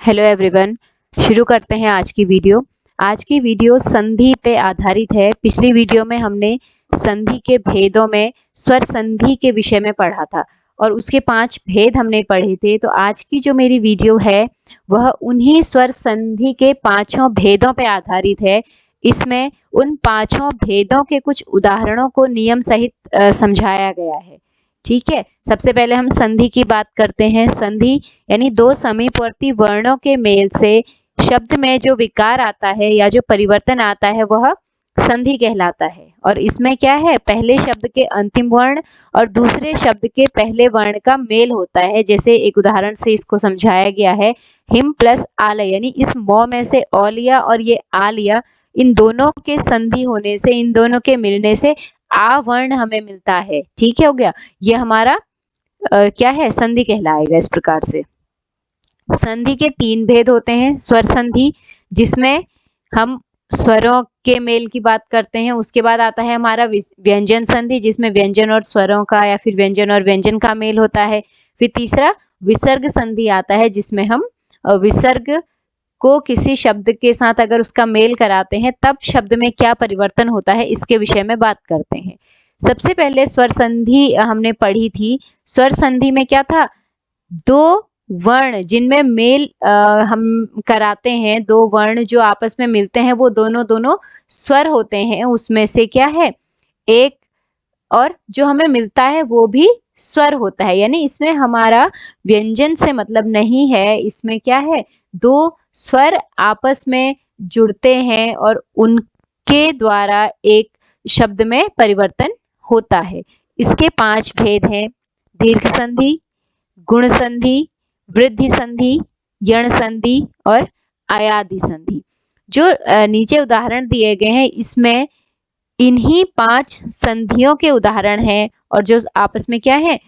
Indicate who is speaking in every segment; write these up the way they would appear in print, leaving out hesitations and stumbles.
Speaker 1: Hello everyone, शुरू करते हैं आज की वीडियो। आज की वीडियो संधि पे आधारित है। पिछली वीडियो में हमने संधि के भेदों में स्वर संधि के विषय में पढ़ा था और उसके 5 भेद हमने पढ़े थे। तो आज की जो मेरी वीडियो है वह उन्हीं स्वर संधि के 5 भेदों पे आधारित है। इसमें उन 5 भेदों के कुछ उदाहरणों को नियम सहित समझाया गया है। ठीक है, सबसे पहले हम संधि की बात करते हैं। संधि यानी दो समीपवर्ती वर्णों के मेल से शब्द में जो विकार आता है या जो परिवर्तन आता है वह संधि कहलाता है। और इसमें क्या है, पहले शब्द के अंतिम वर्ण और दूसरे शब्द के पहले वर्ण का मेल होता है। जैसे एक उदाहरण से इसको समझाया गया है, हिम प्लस आलय, यानी इस मौ में से ओ लिया और ये आ लिया, इन दोनों के संधि होने से, इन दोनों के मिलने से आ वर्ण हमें मिलता है। ठीक है, हो गया, ये हमारा क्या है, संधि कहलाएगा। इस प्रकार से संधि के 3 भेद होते हैं। स्वर संधि, जिसमें हम स्वरों के मेल की बात करते हैं। उसके बाद आता है हमारा व्यंजन संधि, जिसमें व्यंजन और स्वरों का या फिर व्यंजन और व्यंजन का मेल होता है। फिर तीसरा विसर्ग संधि आता है, जिसमें हम विसर्ग को किसी शब्द के साथ अगर उसका मेल कराते हैं तब शब्द में क्या परिवर्तन होता है, इसके विषय में बात करते हैं। सबसे पहले स्वर संधि हमने पढ़ी थी। स्वर संधि में क्या था, दो वर्ण जिनमें मेल हम कराते हैं, दो वर्ण जो आपस में मिलते हैं वो दोनों स्वर होते हैं। उसमें से क्या है, एक और जो हमें मिलता है वो भी स्वर होता है। यानी इसमें हमारा व्यंजन से मतलब नहीं है, इसमें क्या है, दो स्वर आपस में जुड़ते हैं और उनके द्वारा एक शब्द में परिवर्तन होता है। इसके 5 भेद हैं, दीर्घ संधि, गुण संधि, वृद्धि संधि, यण संधि और अयादि संधि। जो नीचे उदाहरण दिए गए हैं इसमें इन्हीं 5 संधियों के उदाहरण हैं। और जो आपस में क्या है,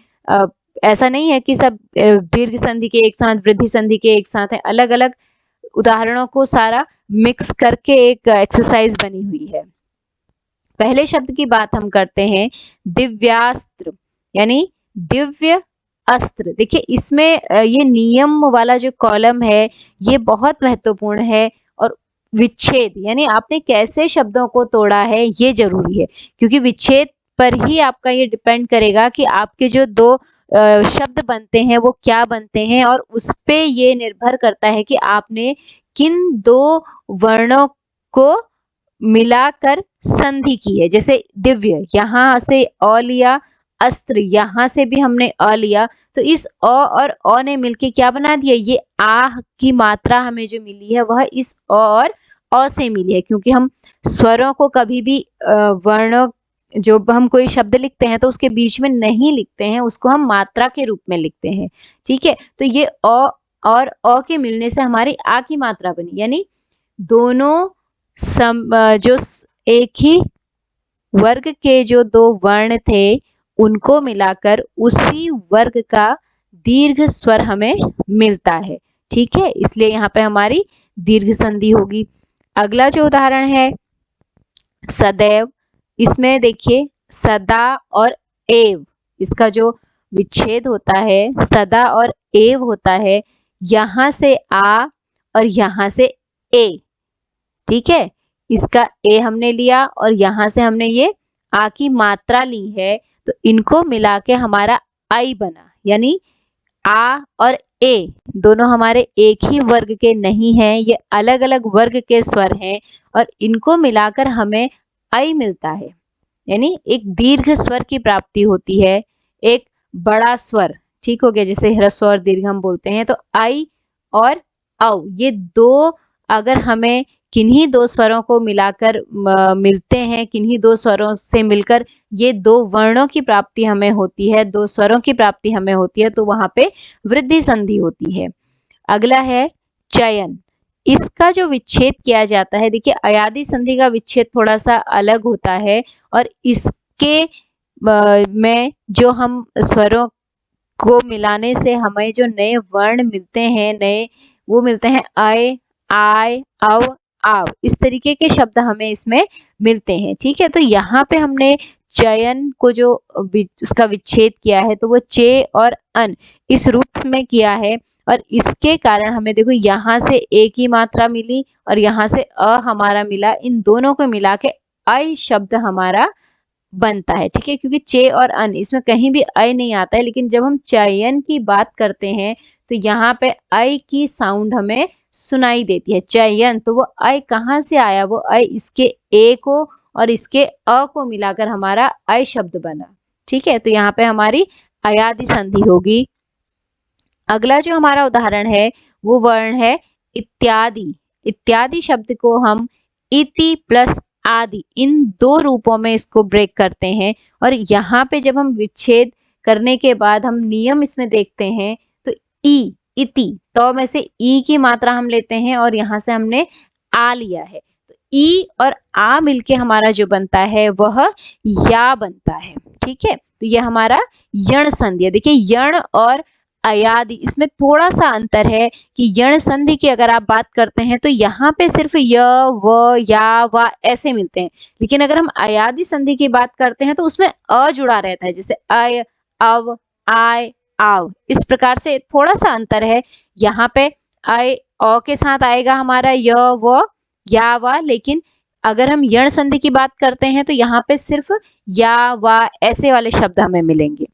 Speaker 1: ऐसा नहीं है कि सब दीर्घ संधि के एक साथ, वृद्धि संधि के एक साथ है, अलग अलग उदाहरणों को सारा मिक्स करके एक एक्सरसाइज बनी हुई है। पहले शब्द की बात हम करते हैं, दिव्यास्त्र यानी दिव्य अस्त्र। देखिए इसमें ये नियम वाला जो कॉलम है ये बहुत महत्वपूर्ण है। और विच्छेद यानी आपने कैसे शब्दों को तोड़ा है ये जरूरी है, क्योंकि विच्छेद पर ही आपका ये डिपेंड करेगा कि आपके जो दो शब्द बनते हैं वो क्या बनते हैं, और उस पे ये निर्भर करता है कि आपने किन दो वर्णों को मिलाकर संधि की है। जैसे दिव्य, यहाँ से अ लिया, अस्त्र यहाँ से भी हमने अ लिया, तो इस अ और अ ने मिलके क्या बना दिया, ये आ की मात्रा हमें जो मिली है वह इस अ और अ से मिली है। क्योंकि हम स्वरों को कभी भी वर्णों, जो हम कोई शब्द लिखते हैं तो उसके बीच में नहीं लिखते हैं, उसको हम मात्रा के रूप में लिखते हैं। ठीक है, तो ये अ और अ के मिलने से हमारी आ की मात्रा बनी, यानी दोनों जो एक ही वर्ग के जो दो वर्ण थे उनको मिलाकर उसी वर्ग का दीर्घ स्वर हमें मिलता है। ठीक है, इसलिए यहाँ पे हमारी दीर्घ संधि होगी। अगला जो उदाहरण है सदैव, इसमें देखिए सदा और एव, इसका जो विच्छेद होता है सदा और एव होता है, यहाँ से आ और यहाँ से ए। ठीक है, इसका ए हमने लिया और यहाँ से हमने ये आ की मात्रा ली है, तो इनको मिला के हमारा आई बना। यानी आ और ए दोनों हमारे एक ही वर्ग के नहीं हैं, ये अलग अलग वर्ग के स्वर हैं और इनको मिलाकर हमें आई मिलता है। यानी एक दीर्घ स्वर की प्राप्ति होती है, एक बड़ा स्वर। ठीक हो गया, जैसे ह्रस्व और दीर्घ हम बोलते हैं, तो आई और औ ये दो अगर हमें किन्हीं दो स्वरों को मिलाकर मिलते हैं, किन्हीं दो स्वरों से मिलकर ये दो वर्णों की प्राप्ति हमें होती है, दो स्वरों की प्राप्ति हमें होती है, तो वहां पे वृद्धि संधि होती है। अगला है चयन, इसका जो विच्छेद किया जाता है, देखिए अयादि संधि का विच्छेद थोड़ा सा अलग होता है और इसके में जो हम स्वरों को मिलाने से हमें जो नए वर्ण मिलते हैं, नए वो मिलते हैं अय, आय, अव, आव, इस तरीके के शब्द हमें इसमें मिलते हैं। ठीक है, तो यहाँ पे हमने चयन को जो उसका विच्छेद किया है तो वो चे और अन इस रूप में किया है, और इसके कारण हमें देखो यहाँ से ए की मात्रा मिली और यहाँ से अ हमारा मिला, इन दोनों को मिला के अय शब्द हमारा बनता है। ठीक है, क्योंकि चे और अन इसमें कहीं भी अय नहीं आता है, लेकिन जब हम चयन की बात करते हैं तो यहाँ पे अय की साउंड हमें सुनाई देती है। चयन, तो वो अय कहाँ से आया, वो अय इसके ए को और इसके अ को मिलाकर हमारा अय शब्द बना। ठीक है, तो यहाँ पे हमारी अयादि संधि होगी। अगला जो हमारा उदाहरण है वो वर्ण है इत्यादि। इत्यादि शब्द को हम इति प्लस आदि इन दो रूपों में इसको ब्रेक करते हैं, और यहाँ पे जब हम विच्छेद करने के बाद हम नियम इसमें देखते हैं तो ई, इति, तो में से ई की मात्रा हम लेते हैं और यहाँ से हमने आ लिया है, तो ई और आ मिलके हमारा जो बनता है वह या बनता है। ठीक है, तो ये हमारा यण संधि है। देखिए यण और अयादि इसमें थोड़ा सा अंतर है कि यण संधि की अगर आप बात करते हैं तो यहाँ पे सिर्फ य, व, या, व ऐसे मिलते हैं, लेकिन अगर हम अयादि संधि की बात करते हैं तो उसमें अ जुड़ा रहता है, जैसे अय, अव, आय, आव, इस प्रकार से थोड़ा सा अंतर है। यहाँ पे अय अ के साथ आएगा हमारा य, व, या, व, लेकिन अगर हम यण संधि की बात करते हैं तो यहाँ पे सिर्फ या, व ऐसे वाले शब्द हमें मिलेंगे।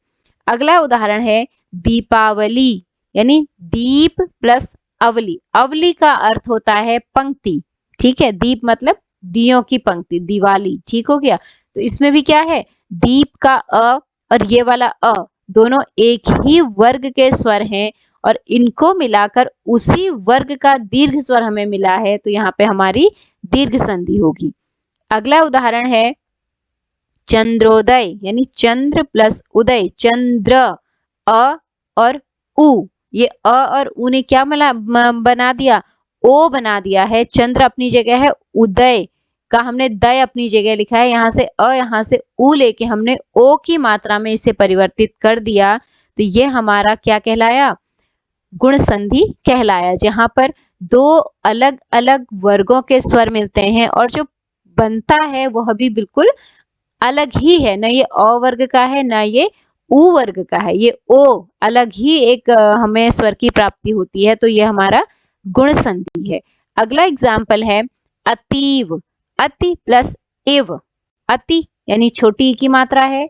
Speaker 1: अगला उदाहरण है दीपावली, यानी दीप प्लस अवली। अवली का अर्थ होता है पंक्ति। ठीक है, दीप मतलब दियों की पंक्ति, दिवाली। ठीक हो गया, तो इसमें भी क्या है, दीप का अ और ये वाला अ दोनों एक ही वर्ग के स्वर हैं और इनको मिलाकर उसी वर्ग का दीर्घ स्वर हमें मिला है, तो यहाँ पे हमारी दीर्घ संधि होगी। अगला उदाहरण है चंद्रोदय, यानी चंद्र प्लस उदय। चंद्र, अ और उ, ये अ और उ ने क्या बना दिया, ओ बना दिया है। चंद्र अपनी जगह है, उदय का हमने दय अपनी जगह लिखा है, यहाँ से अ यहाँ से उ लेके हमने ओ की मात्रा में इसे परिवर्तित कर दिया, तो ये हमारा क्या कहलाया, गुण संधि कहलाया, जहां पर दो अलग अलग वर्गों के स्वर मिलते हैं और जो बनता है वह भी बिल्कुल अलग ही है, ना ये अ वर्ग का है ना ये उ वर्ग का है, ये ओ अलग ही एक हमें स्वर की प्राप्ति होती है, तो ये हमारा गुण संधि है। अगला एग्जाम्पल है अतीव। अति प्लस इव। अति यानी छोटी की मात्रा है,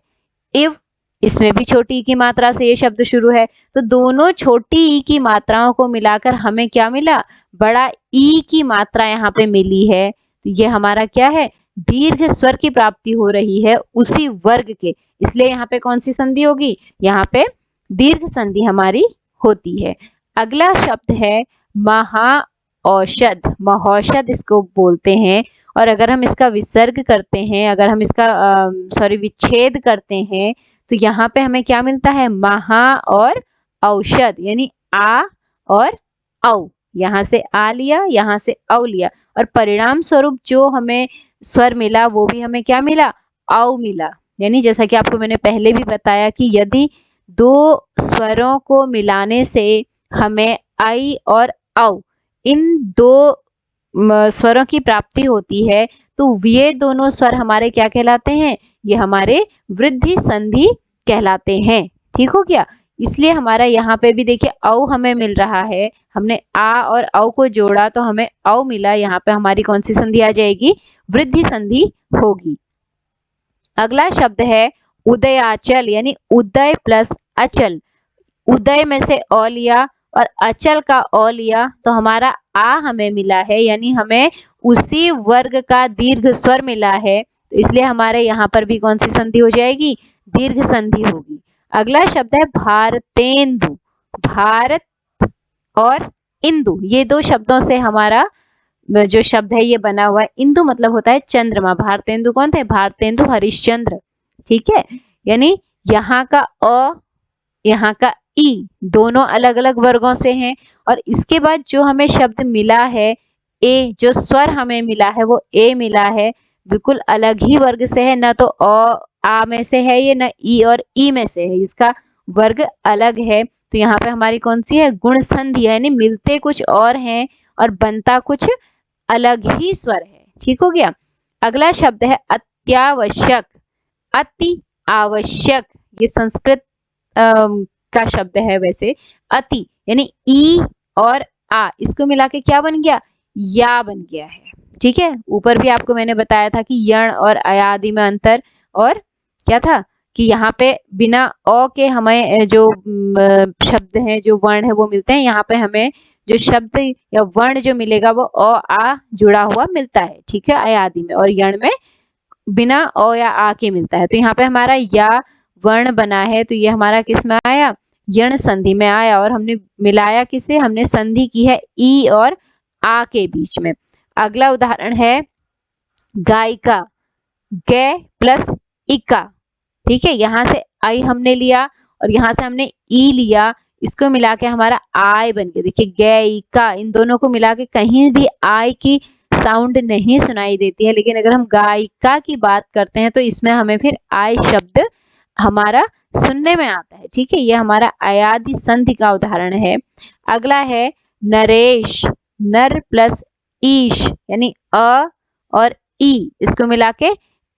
Speaker 1: इव इसमें भी छोटी की मात्रा से ये शब्द शुरू है, तो दोनों छोटी ई की मात्राओं को मिलाकर हमें क्या मिला, बड़ा ई की मात्रा यहाँ पे मिली है, तो ये हमारा क्या है, दीर्घ स्वर की प्राप्ति हो रही है उसी वर्ग के, इसलिए यहाँ पे कौन सी संधि होगी, यहाँ पे दीर्घ संधि हमारी होती है। अगला शब्द है महाऔषध। महौषध इसको बोलते हैं, और अगर हम इसका विसर्ग करते हैं, अगर हम इसका विच्छेद करते हैं तो यहाँ पे हमें क्या मिलता है, महा और औषध, यानी आ और औ, यहाँ से आ लिया यहाँ से औ लिया, और परिणाम स्वरूप जो हमें स्वर मिला वो भी हमें क्या मिला, औ मिला। यानी जैसा कि आपको मैंने पहले भी बताया कि यदि दो स्वरों को मिलाने से हमें आई और औ इन दो स्वरों की प्राप्ति होती है, तो ये दोनों स्वर हमारे क्या कहलाते हैं, ये हमारे वृद्धि संधि कहलाते हैं। ठीक हो गया, इसलिए हमारा यहाँ पे भी देखिए औ हमें मिल रहा है, हमने आ और औ को जोड़ा तो हमें औ मिला, यहाँ पे हमारी कौन सी संधि आ जाएगी, वृद्धि संधि होगी। अगला शब्द है उदयाचल, यानी उदय प्लस अचल। उदय में से अ लिया और अचल का अ लिया तो हमारा आ हमें मिला है, यानी हमें उसी वर्ग का दीर्घ स्वर मिला है, तो इसलिए हमारे यहाँ पर भी कौन सी संधि हो जाएगी, दीर्घ संधि होगी। अगला शब्द है भारतेंदु। भारत और इंदु, ये दो शब्दों से हमारा जो शब्द है ये बना हुआ है। इंदु मतलब होता है चंद्रमा, भारतेंदु कौन थे, भारतेंदु हरिश्चंद्र। ठीक है, यानी यहाँ का अ यहाँ का ई दोनों अलग अलग वर्गों से हैं, और इसके बाद जो हमें शब्द मिला है ए, जो स्वर हमें मिला है वो ए मिला है, बिल्कुल अलग ही वर्ग से है, ना तो अ आ में से है ये, ना ई और ई में से है, इसका वर्ग अलग है, तो यहाँ पे हमारी कौन सी है, गुण संधि है, यानी मिलते कुछ और हैं और बनता कुछ अलग ही स्वर है। ठीक हो गया। अगला शब्द है अत्यावश्यक। अति आवश्यक, ये संस्कृत का शब्द है वैसे। अति यानी ई और आ इसको मिला के क्या बन गया, या बन गया है। ठीक है, ऊपर भी आपको मैंने बताया था कि यण और अयादि में अंतर, और क्या था कि यहाँ पे बिना अ के हमें जो शब्द हैं, जो वर्ण है वो मिलते हैं। यहाँ पे हमें जो शब्द या वर्ण जो मिलेगा वो अ आ जुड़ा हुआ मिलता है। ठीक है, अयादि में, और यण में बिना अ या आ के मिलता है। तो यहाँ पे हमारा या वर्ण बना है, तो ये हमारा किस में आया, यण संधि में आया। और हमने मिलाया किसे, हमने संधि की है ई और आ के बीच में। अगला उदाहरण है गायिका, गे प्लस इका। ठीक है, यहाँ से आई हमने लिया और यहाँ से हमने ई लिया, इसको मिला के हमारा आय बन गया। देखिए गैयिका, इन दोनों को मिला के कहीं भी आय की साउंड नहीं सुनाई देती है, लेकिन अगर हम गायिका की बात करते हैं तो इसमें हमें फिर आय शब्द हमारा सुनने में आता है। ठीक है, ये हमारा अयादि संधि का उदाहरण है। अगला है नरेश, नर प्लस ईश, यानी अ और ई इसको मिला के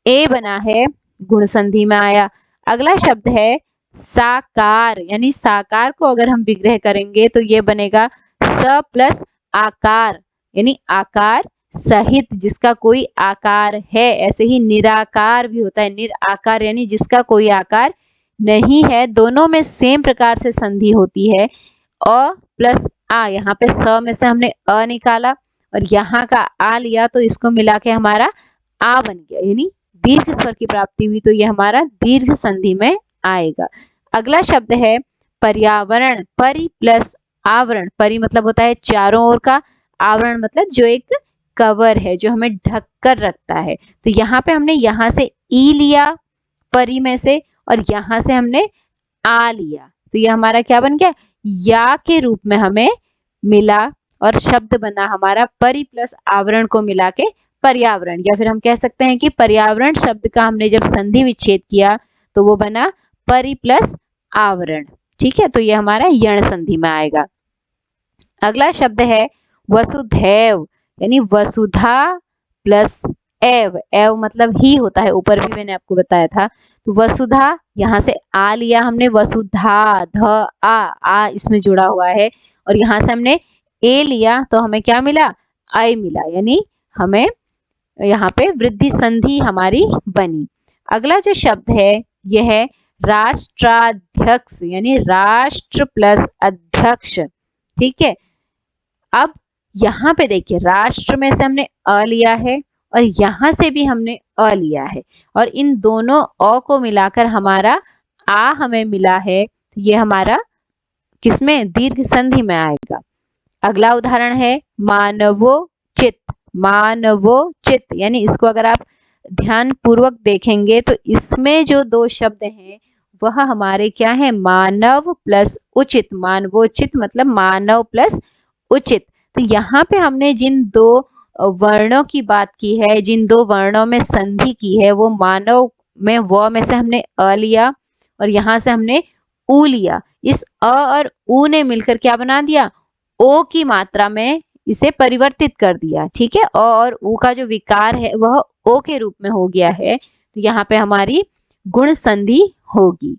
Speaker 1: ए बना है, गुण संधि में आया। अगला शब्द है साकार, यानी साकार को अगर हम विग्रह करेंगे तो ये बनेगा स प्लस आकार, यानी आकार सहित, जिसका कोई आकार है। ऐसे ही निराकार भी होता है, निराकार यानी जिसका कोई आकार नहीं है। दोनों में सेम प्रकार से संधि होती है। अ प्लस आ, यहाँ पे स में से हमने अ निकाला और यहाँ का आ लिया, तो इसको मिला के हमारा आ बन गया, यानी दीर्घ स्वर की प्राप्ति हुई, तो ये हमारा दीर्घ संधि में आएगा। अगला शब्द है पर्यावरण, परि प्लस आवरण। परि मतलब होता है चारों ओर का, आवरण मतलब जो एक कवर है, जो हमें ढक कर रखता है। तो यहाँ पे हमने यहाँ से ई लिया परि में से, और यहाँ से हमने आ लिया, तो ये हमारा क्या बन गया, या के रूप में हमें मिला, और शब्द बना हमारा परि प्लस आवरण को मिला के पर्यावरण। या फिर हम कह सकते हैं कि पर्यावरण शब्द का हमने जब संधि विच्छेद किया तो वो बना परि प्लस आवरण। ठीक है, तो ये हमारा यण संधि में आएगा। अगला शब्द है वसुधैव, यानी वसुधा प्लस एव, एव मतलब ही होता है, ऊपर भी मैंने आपको बताया था। तो वसुधा, यहाँ से आ लिया हमने, वसुधा ध आ इसमें जुड़ा हुआ है, और यहाँ से हमने ए लिया, तो हमें क्या मिला, आय मिला, यानी हमें यहाँ पे वृद्धि संधि हमारी बनी। अगला जो शब्द है यह है राष्ट्राध्यक्ष, यानी राष्ट्र प्लस अध्यक्ष। ठीक है, अब यहाँ पे देखिए राष्ट्र में से हमने अ लिया है और यहाँ से भी हमने अ लिया है, और इन दोनों अ को मिलाकर हमारा आ हमें मिला है, तो ये हमारा किसमें, दीर्घ संधि में आएगा। अगला उदाहरण है मानवोचित, मानवोचित, यानी इसको अगर आप ध्यान पूर्वक देखेंगे तो इसमें जो दो शब्द हैं वह हमारे क्या है, मानव प्लस उचित। मानवोचित मतलब मानव प्लस उचित। तो यहाँ पे हमने जिन दो वर्णों की बात की है, जिन दो वर्णों में संधि की है, वो मानव में व में से हमने अ लिया और यहाँ से हमने उ लिया। इस अ और उ ने मिलकर क्या बना दिया, ओ की मात्रा में इसे परिवर्तित कर दिया। ठीक है, अ और उ का जो विकार है वह ओ के रूप में हो गया है, तो यहाँ पे हमारी गुण संधि होगी।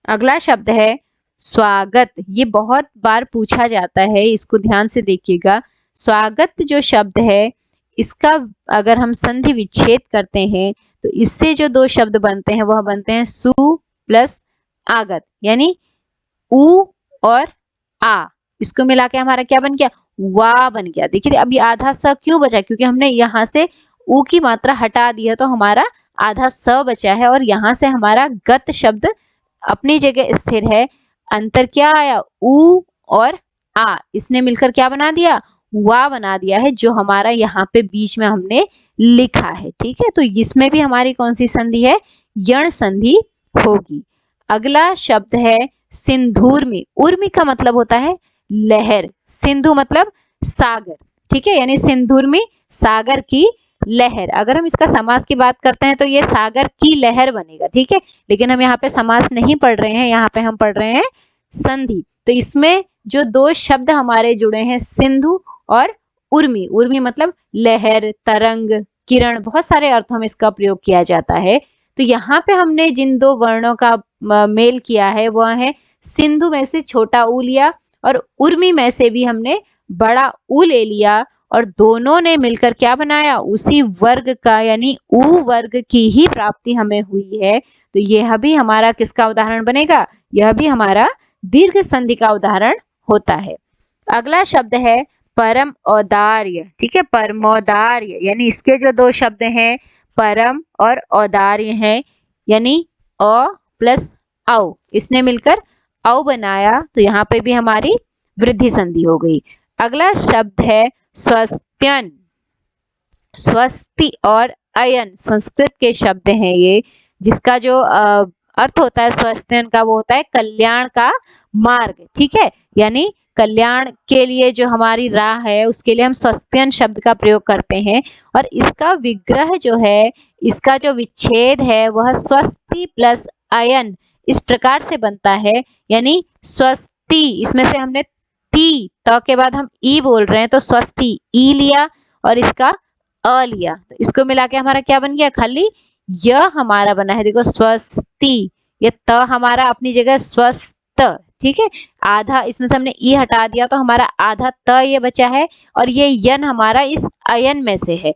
Speaker 1: अगला शब्द है स्वागत, ये बहुत बार पूछा जाता है, इसको ध्यान से देखिएगा। स्वागत जो शब्द है इसका अगर हम संधि विच्छेद करते हैं तो इससे जो दो शब्द बनते हैं वह बनते हैं सु प्लस आगत, यानी उ और आ, इसको मिला के हमारा क्या बन गया, वा बन गया। देखिए अभी आधा स क्यों बचा, क्योंकि हमने यहाँ से उ की मात्रा हटा दी है, तो हमारा आधा स बचा है, और यहाँ से हमारा गत शब्द अपनी जगह स्थिर है। अंतर क्या आया, उ और आ, इसने मिलकर क्या बना दिया, वा बना दिया है, जो हमारा यहाँ पे बीच में हमने लिखा है। ठीक है, तो इसमें भी हमारी कौन सी संधि है, यण संधि होगी। अगला शब्द है सिंधुर्मी। उर्मी का मतलब होता है लहर, सिंधु मतलब सागर। ठीक है, यानी सिंधुर्मी सागर की लहर। अगर हम इसका समास की बात करते हैं तो ये सागर की लहर बनेगा। ठीक है, लेकिन हम यहाँ पे समास नहीं पढ़ रहे हैं, यहाँ पे हम पढ़ रहे हैं संधि। तो इसमें जो दो शब्द हमारे जुड़े हैं सिंधु और उर्मी, उर्मी मतलब लहर, तरंग, किरण, बहुत सारे अर्थों में इसका प्रयोग किया जाता है। तो यहाँ पे हमने जिन दो वर्णों का मेल किया है वह है सिंधु में से छोटा ऊ लिया और उर्मी में से भी हमने बड़ा ऊ ले लिया और दोनों ने मिलकर क्या बनाया, उसी वर्ग का यानी ऊ वर्ग की ही प्राप्ति हमें हुई है। तो यह भी हमारा किसका उदाहरण बनेगा, यह भी हमारा दीर्घ संधि का उदाहरण होता है। अगला शब्द है परम औदार्य। ठीक है, परमौदार्य यानी इसके जो दो शब्द हैं परम और औदार्य हैं, यानी अ प्लस औ, इसने मिलकर औ बनाया, तो यहाँ पे भी हमारी वृद्धि संधि हो गई। अगला शब्द है स्वस्त्यन। स्वस्ति और अयन संस्कृत के शब्द हैं ये, जिसका जो अर्थ होता है स्वस्त्यन का वो होता है कल्याण का मार्ग। ठीक है, यानी कल्याण के लिए जो हमारी राह है उसके लिए हम स्वस्त्यन शब्द का प्रयोग करते हैं और इसका विग्रह जो है, इसका जो विच्छेद है वह स्वस्ति प्लस अयन इस प्रकार से बनता है, यानी स्वस्ति इसमें से हमने ती त के बाद हम ई बोल रहे हैं तो स्वस्ति ई लिया और इसका अ लिया, तो इसको मिला के हमारा क्या बन गया, खाली य हमारा बना है। देखो स्वस्ति, ये त हमारा अपनी जगह स्वस्थ। ठीक है, आधा इसमें से हमने ई हटा दिया तो हमारा आधा त ये बचा है और ये यन हमारा इस अयन में से है।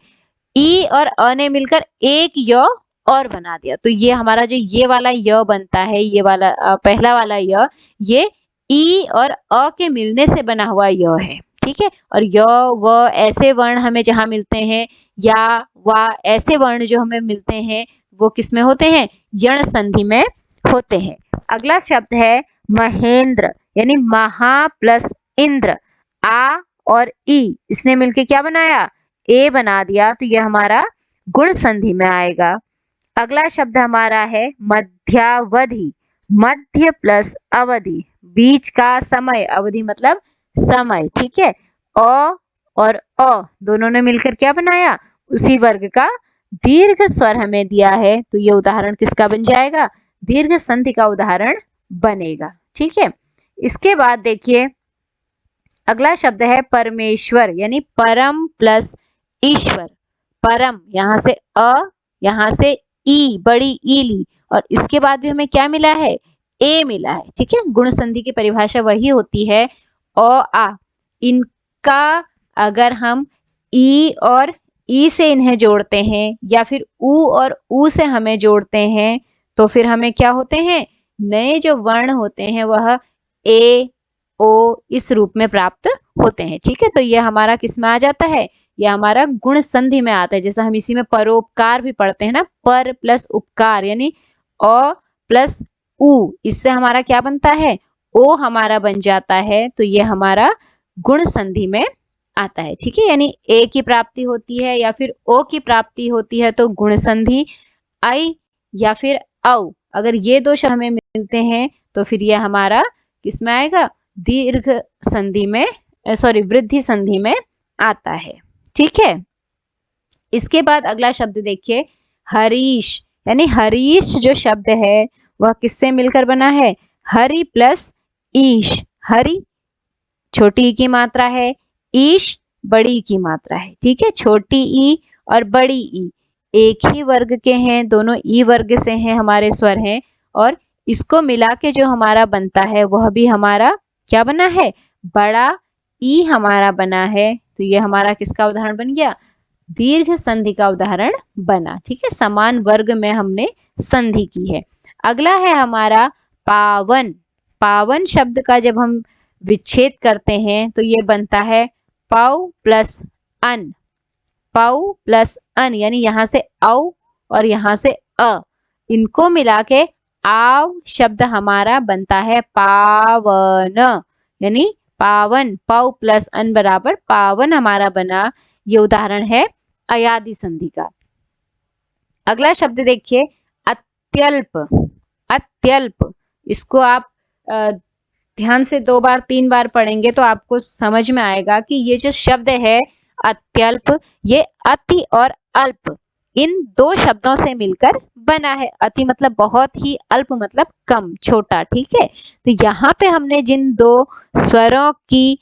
Speaker 1: ई और अ ने मिलकर एक य और बना दिया, तो ये हमारा जो ये वाला य बनता है, ये वाला पहला वाला य, ये ई और अ के मिलने से बना हुआ य है। ठीक है, और य व ऐसे वर्ण हमें जहाँ मिलते हैं, या वा ऐसे वर्ण जो हमें मिलते हैं वो किस में होते हैं, यण संधि में होते हैं। अगला शब्द है महेंद्र, यानी महा प्लस इंद्र, आ और ई इसने मिलके क्या बनाया, ए बना दिया, तो यह हमारा गुण संधि में आएगा। अगला शब्द हमारा है मध्यावधि। मध्य प्लस अवधि, बीच का समय, अवधि मतलब समय। ठीक है, अ और अ दोनों ने मिलकर क्या बनाया, उसी वर्ग का दीर्घ स्वर हमें दिया है, तो ये उदाहरण किसका बन जाएगा, दीर्घ संधि का उदाहरण बनेगा। ठीक है, इसके बाद देखिए अगला शब्द है परमेश्वर, यानी परम प्लस ईश्वर। परम यहाँ से अ, यहाँ से ई, बड़ी ई ली और इसके बाद भी हमें क्या मिला है, ए मिला है। ठीक है, गुण संधि की परिभाषा वही होती है अ आ, इनका अगर हम ई और ई से इन्हें जोड़ते हैं या फिर ऊ और ऊ से हमें जोड़ते हैं तो फिर हमें क्या होते हैं, नए जो वर्ण होते हैं वह ए ओ इस रूप में प्राप्त होते हैं। ठीक है, तो ये हमारा किस में आ जाता है, ये हमारा गुण संधि में आता है। जैसा हम इसी में परोपकार भी पढ़ते हैं ना, पर प्लस उपकार यानी अ प्लस उ, इससे हमारा क्या बनता है, ओ हमारा बन जाता है, तो ये हमारा गुण संधि में आता है। ठीक है, यानी ए की प्राप्ति होती है या फिर ओ की प्राप्ति होती है तो गुण संधि, आई या फिर औ, अगर ये दो शब्द हमें मिलते हैं तो फिर ये हमारा किस में आएगा, दीर्घ संधि में, सॉरी वृद्धि संधि में आता है। ठीक है, इसके बाद अगला शब्द देखिए हरीश, यानी हरीश जो शब्द है वह किससे मिलकर बना है, हरि प्लस ईश। हरि छोटी ई की मात्रा है, ईश बड़ी ई की मात्रा है। ठीक है, छोटी ई और बड़ी ई एक ही वर्ग के हैं, दोनों ई वर्ग से हैं, हमारे स्वर हैं, और इसको मिला के जो हमारा बनता है वह भी हमारा क्या बना है, बड़ा ई हमारा बना है, तो ये हमारा किसका उदाहरण बन गया, दीर्घ संधि का उदाहरण बना। ठीक है, समान वर्ग में हमने संधि की है। अगला है हमारा पावन। पावन शब्द का जब हम विच्छेद करते हैं तो ये बनता है पाउ प्लस अन। पाउ प्लस अन यानी यहाँ से औ और यहाँ से अ, इनको मिला के आव शब्द हमारा बनता है पावन, यानी पावन, पाउ प्लस अन बराबर पावन हमारा बना। ये उदाहरण है अयादि संधि का। अगला शब्द देखिए अत्यल्प। अत्यल्प, इसको आप ध्यान से 2 बार 3 बार पढ़ेंगे तो आपको समझ में आएगा कि ये जो शब्द है अत्यल्प, ये अति और अल्प इन 2 शब्दों से मिलकर बना है। अति मतलब बहुत ही, अल्प मतलब कम, छोटा। ठीक है, तो यहाँ पे हमने जिन 2 स्वरों की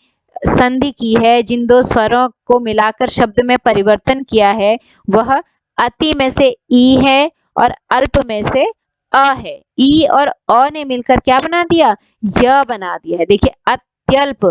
Speaker 1: संधि की है, जिन 2 स्वरों को मिलाकर शब्द में परिवर्तन किया है, वह अति में से ई है और अल्प में से अ है, ई और अ ने मिलकर क्या बना दिया, य बना दिया है। देखिए अत्यल्प,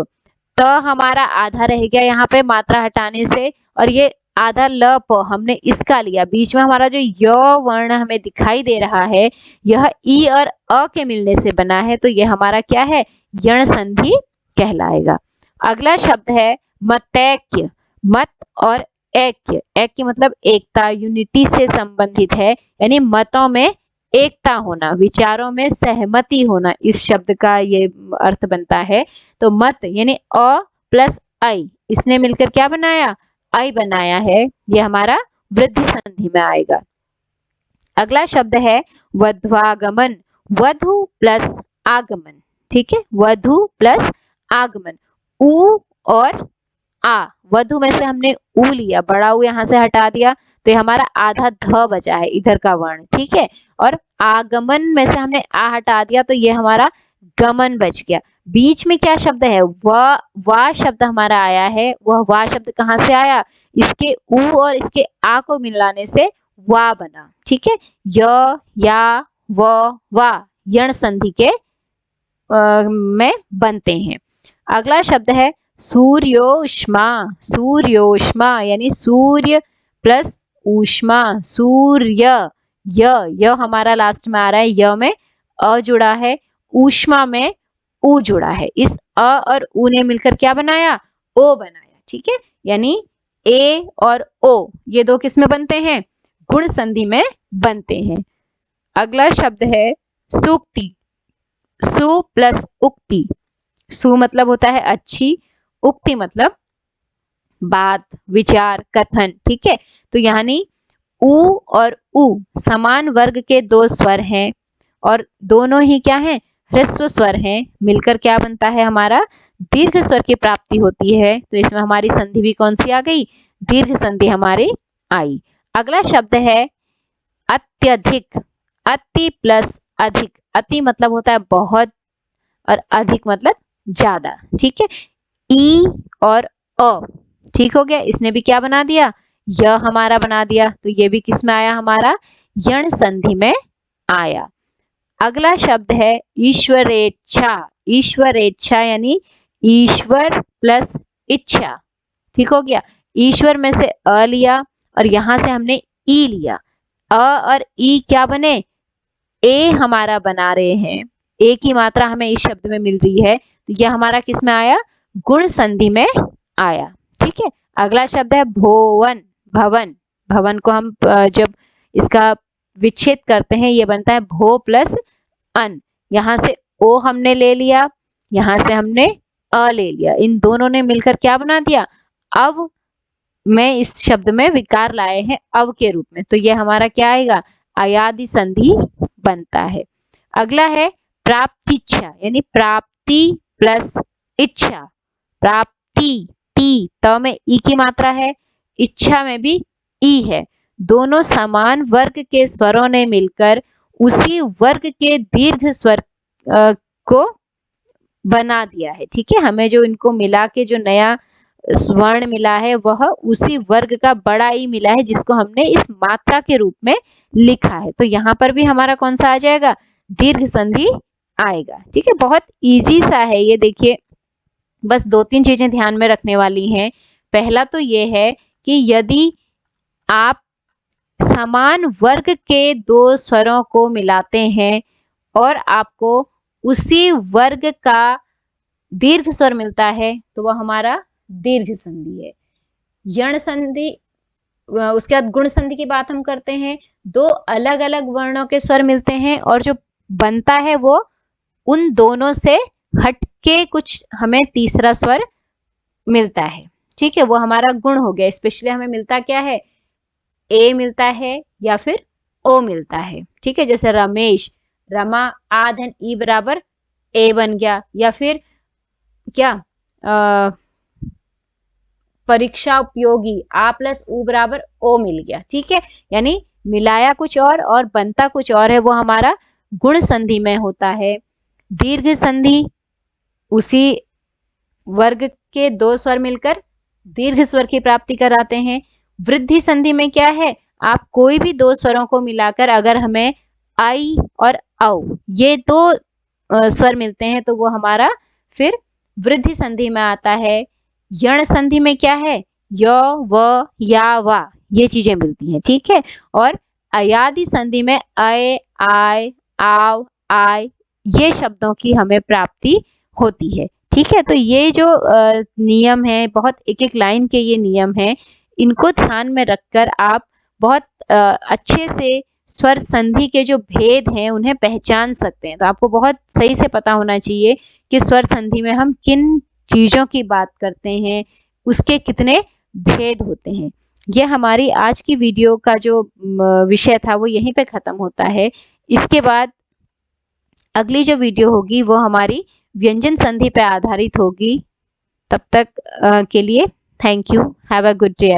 Speaker 1: त हमारा आधा रह गया यहाँ पे मात्रा हटाने से, और ये आधा ल प हमने इसका लिया, बीच में हमारा जो य वर्ण हमें दिखाई दे रहा है यह ई और अ के मिलने से बना है, तो ये हमारा क्या है, यण संधि कहलाएगा। अगला शब्द है मतैक्य। मत और ऐक्य, ऐक्य मतलब एकता, यूनिटी से संबंधित है, यानी मतों में एकता होना, विचारों में सहमति होना, इस शब्द का ये अर्थ बनता है। तो मत यानी अ प्लस आई, इसने मिलकर क्या बनाया, आई बनाया है, ये हमारा वृद्धि संधि में आएगा। अगला शब्द है वध्वागमन। वधु प्लस आगमन, ठीक है, वधु प्लस आगमन, उ और आ, वधु में से हमने उ लिया, बड़ा उ यहाँ से हटा दिया, तो ये हमारा आधा ध बचा है इधर का वर्ण, ठीक है, और आगमन में से हमने आ हटा दिया, तो ये हमारा गमन बच गया। बीच में क्या शब्द है, वा शब्द हमारा आया है, वह वा शब्द कहाँ से आया, इसके उ और इसके आ को मिलाने से वा बना, ठीक है, य या वा यण संधि के में बनते हैं। अगला शब्द है सूर्योष्मा। सूर्योष्मा यानी सूर्य प्लस ऊष्मा, सूर्य, य हमारा लास्ट में आ रहा है, य में अ जुड़ा है, ऊष्मा में उ जुड़ा है, इस अ और उ ने मिलकर क्या बनाया, ओ बनाया, ठीक है, यानी ए और ओ ये दो किस में बनते हैं, गुण संधि में बनते हैं। अगला शब्द है सूक्ति। सु प्लस उक्ति, सु मतलब होता है अच्छी, उक्ति मतलब बात, विचार, कथन, ठीक है, तो यानी उ और उ समान वर्ग के दो स्वर हैं, और दोनों ही क्या हैं, ह्रस्व स्वर हैं, मिलकर क्या बनता है, हमारा दीर्घ स्वर की प्राप्ति होती है, तो इसमें हमारी संधि भी कौन सी आ गई, दीर्घ संधि हमारी आई। अगला शब्द है अत्यधिक। अति प्लस अधिक, अति मतलब होता है बहुत, और अधिक मतलब ज्यादा, ठीक है, ई और अ, ठीक हो गया, इसने भी क्या बना दिया, यह हमारा बना दिया, तो ये भी किस में आया, हमारा यण संधि में आया। अगला शब्द है ईश्वरेच्छा। ईश्वरेच्छा यानी ईश्वर प्लस इच्छा, ठीक हो गया, ईश्वर में से अ लिया और यहां से हमने ई लिया, अ और ई क्या बने, ए हमारा बना रहे हैं, ए की मात्रा हमें इस शब्द में मिल रही है, तो यह हमारा किस में आया, गुण संधि में आया, ठीक है। अगला शब्द है भोवन। भवन, भवन को हम जब इसका विच्छेद करते हैं ये बनता है भो प्लस अन, यहां से ओ हमने ले लिया, यहां से हमने अ ले लिया, इन दोनों ने मिलकर क्या बना दिया, अब में इस शब्द में विकार लाए हैं अव के रूप में, तो ये हमारा क्या आएगा, अयादि संधि बनता है। अगला है प्राप्तिच्छा, यानी प्राप्ति प्लस इच्छा। प्राप्ति, टी, त में ई की मात्रा है, इच्छा में भी ई है, दोनों समान वर्ग के स्वरों ने मिलकर उसी वर्ग के दीर्घ स्वर को बना दिया है, ठीक है, हमें जो इनको मिला के जो नया स्वर्ण मिला है वह उसी वर्ग का बड़ा ई मिला है, जिसको हमने इस मात्रा के रूप में लिखा है, तो यहाँ पर भी हमारा कौन सा आ जाएगा, दीर्घ संधि आएगा, ठीक है, बहुत इजी सा है ये, देखिए बस दो तीन चीजें ध्यान में रखने वाली हैं। पहला तो ये है कि यदि आप समान वर्ग के दो स्वरों को मिलाते हैं और आपको उसी वर्ग का दीर्घ स्वर मिलता है तो वह हमारा दीर्घ संधि है। यण संधि, उसके बाद गुण संधि की बात हम करते हैं, दो अलग अलग वर्णों के स्वर मिलते हैं और जो बनता है वो उन दोनों से हटके कुछ हमें तीसरा स्वर मिलता है, ठीक है, वो हमारा गुण हो गया। स्पेशली हमें मिलता क्या है, ए मिलता है या फिर ओ मिलता है, ठीक है, जैसे रमेश, रमा आ धन ई बराबर ए बन गया, या फिर क्या परीक्षा उपयोगी आ प्लस उ बराबर ओ मिल गया, ठीक है, यानी मिलाया कुछ और बनता कुछ और है, वो हमारा गुण संधि में होता है। दीर्घ संधि उसी वर्ग के दो स्वर मिलकर दीर्घ स्वर की प्राप्ति कराते हैं। वृद्धि संधि में क्या है, आप कोई भी दो स्वरों को मिलाकर अगर हमें आई और औ, ये दो स्वर मिलते हैं तो वो हमारा फिर वृद्धि संधि में आता है। यण संधि में क्या है, य व या वा, ये चीजें मिलती हैं, ठीक है। और अयादि संधि में अय आय आव आय, ये शब्दों की हमें प्राप्ति होती है, ठीक है। तो ये जो नियम है, बहुत एक एक लाइन के ये नियम है, इनको ध्यान में रखकर आप बहुत अच्छे से स्वर संधि के जो भेद हैं उन्हें पहचान सकते हैं। तो आपको बहुत सही से पता होना चाहिए कि स्वर संधि में हम किन चीजों की बात करते हैं, उसके कितने भेद होते हैं। यह हमारी आज की वीडियो का जो विषय था वो यहीं पे खत्म होता है। इसके बाद अगली जो वीडियो होगी वो हमारी व्यंजन संधि पे आधारित होगी। तब तक के लिए thank you, have a good day.